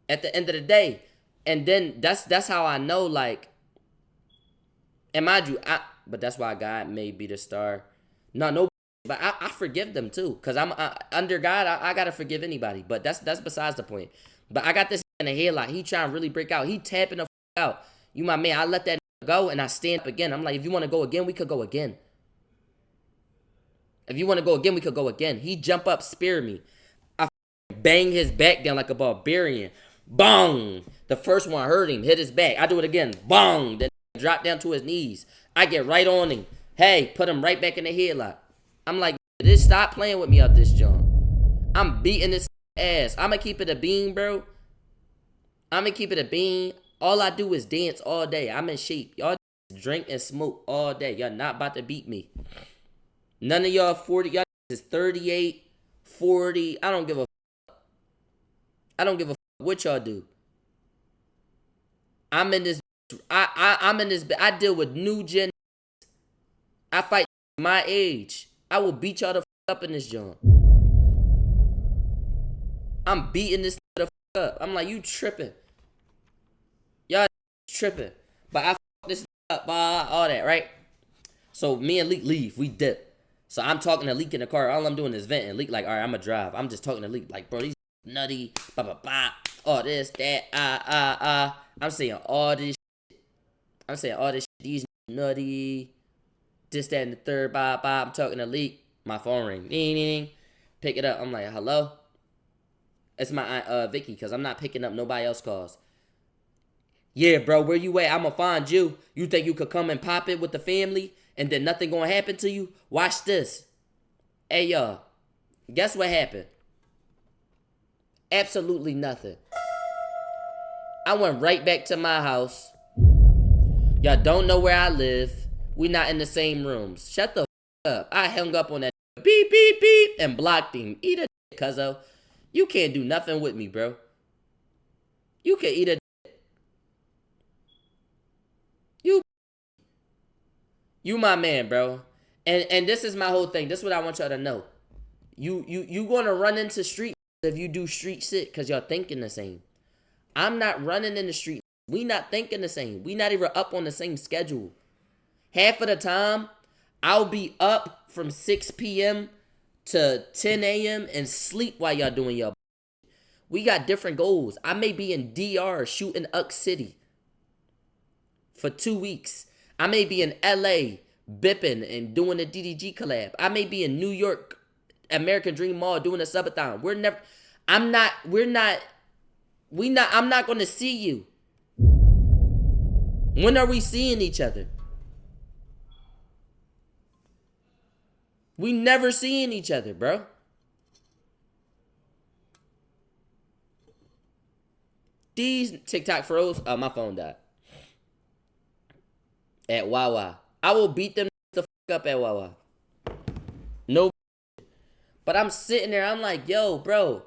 At the end of the day. And then that's how I know, like, and mind you, but that's why God made me the star. No, but I forgive them too. Because I'm under God, I gotta forgive anybody. But that's besides the point. But I got this in the head like he trying to really break out. He tapping the out. You my man, I let that go and I stand up again. I'm like, if you want to go again, we could go again. If you want to go again, we could go again. He jump up, spear me. I bang his back down like a barbarian. Bong! The first one hurt him, hit his back. I do it again. Bong! Then drop down to his knees. I get right on him. Hey, put him right back in the headlock. I'm like, just stop playing with me out this joint. I'm beating this ass. I'ma keep it a bean, bro. I'ma keep it a bean. All I do is dance all day. I'm in shape. Y'all drink and smoke all day. Y'all not about to beat me. None of y'all 40. Y'all is 38, 40. I don't give a what y'all do. I'm in this. I'm in this. I deal with new gen. I fight my age. I will beat y'all the up in this joint. I'm beating this the up. I'm like, you tripping. Y'all tripping. But I this up, all that, right? So me and Leak leave. We dip. So I'm talking to Leak in the car. All I'm doing is venting. Leak like, all right, I'm going to drive. I'm just talking to Leak. Like, bro, these nutty, all this, that, I'm saying all this shit. These nutty, this, that, and the third, I'm talking to Leak. My phone ring. Ding, ding, ding. Pick it up. I'm like, hello? It's my Aunt Vicky, because I'm not picking up nobody else calls. Yeah, bro, where you at? I'm going to find you. You think you could come and pop it with the family and then nothing going to happen to you? Watch this. Hey, y'all. Guess what happened? Absolutely nothing. I went right back to my house. Y'all don't know where I live. We not in the same rooms. Shut the up. I hung up on that beep, beep, beep, and blocked him. Eat a cuzzo. You can't do nothing with me, bro. You can eat a You my man, bro. And this is my whole thing. This is what I want y'all to know. You gonna run into street if you do street shit because y'all thinking the same. I'm not running in the street. We not thinking the same. We not even up on the same schedule. Half of the time, I'll be up from 6 p.m. to 10 a.m. and sleep while y'all doing y'all. We got different goals. I may be in DR shooting Uck City for 2 weeks. I may be in LA bipping and doing a DDG collab. I may be in New York, American Dream Mall doing a subathon. I'm not gonna see you. When are we seeing each other? We never seeing each other, bro. These TikTok froze. Oh, my phone died. At Wawa. I will beat them the fuck up at Wawa. No. But I'm sitting there, I'm like, yo, bro,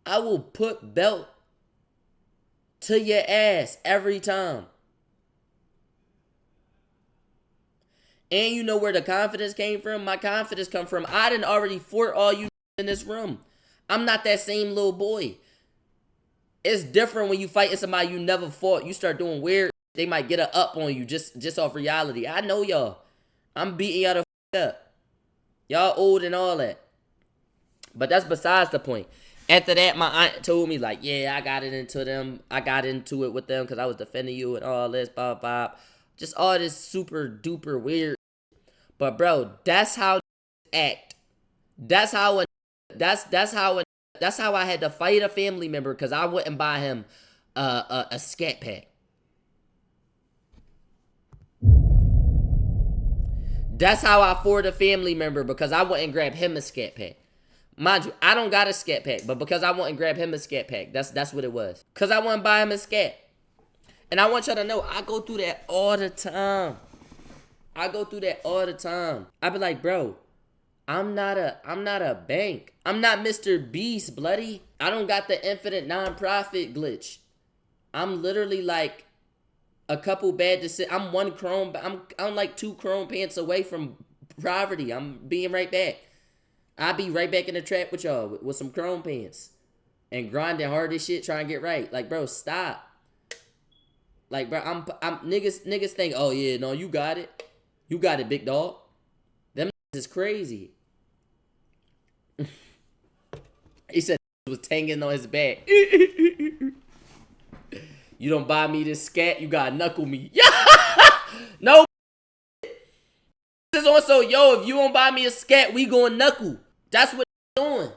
I will put belt to your ass every time. And you know where the confidence came from? My confidence come from, I done already fought all you in this room. I'm not that same little boy. It's different when you fighting somebody you never fought. You start doing weird, they might get a up on you just off reality. I know y'all. I'm beating y'all the fuck up. Y'all old and all that. But that's besides the point. After that, my aunt told me, like, yeah, I got into it with them because I was defending you and all this, blah, blah. Just all this super duper weird. But bro, that's how act. That's how I had to fight a family member because I wouldn't buy him a scat pack. That's how I fought a family member because I wouldn't grab him a scat pack. Mind you, I don't got a scat pack, but because I wouldn't grab him a scat pack, that's what it was. Because I wouldn't buy him a scat. And I want y'all to know, I go through that all the time. I be like, bro, I'm not a bank. I'm not Mr. Beast, bloody. I don't got the infinite non-profit glitch. I'm literally like a couple bad decisions. I'm like 2 chrome pants away from poverty. I'm being right back. I'll be right back in the trap with y'all with some chrome pants and grinding hard as shit trying to get right. Like, bro, stop. Like, bro, I'm niggas think, oh yeah, no, you got it. You got it, big dog. Them is crazy. He said was tangling on his back. You don't buy me this scat, you gotta knuckle me. No. This is also, yo, if you don't buy me a scat, we going knuckle. That's what doing.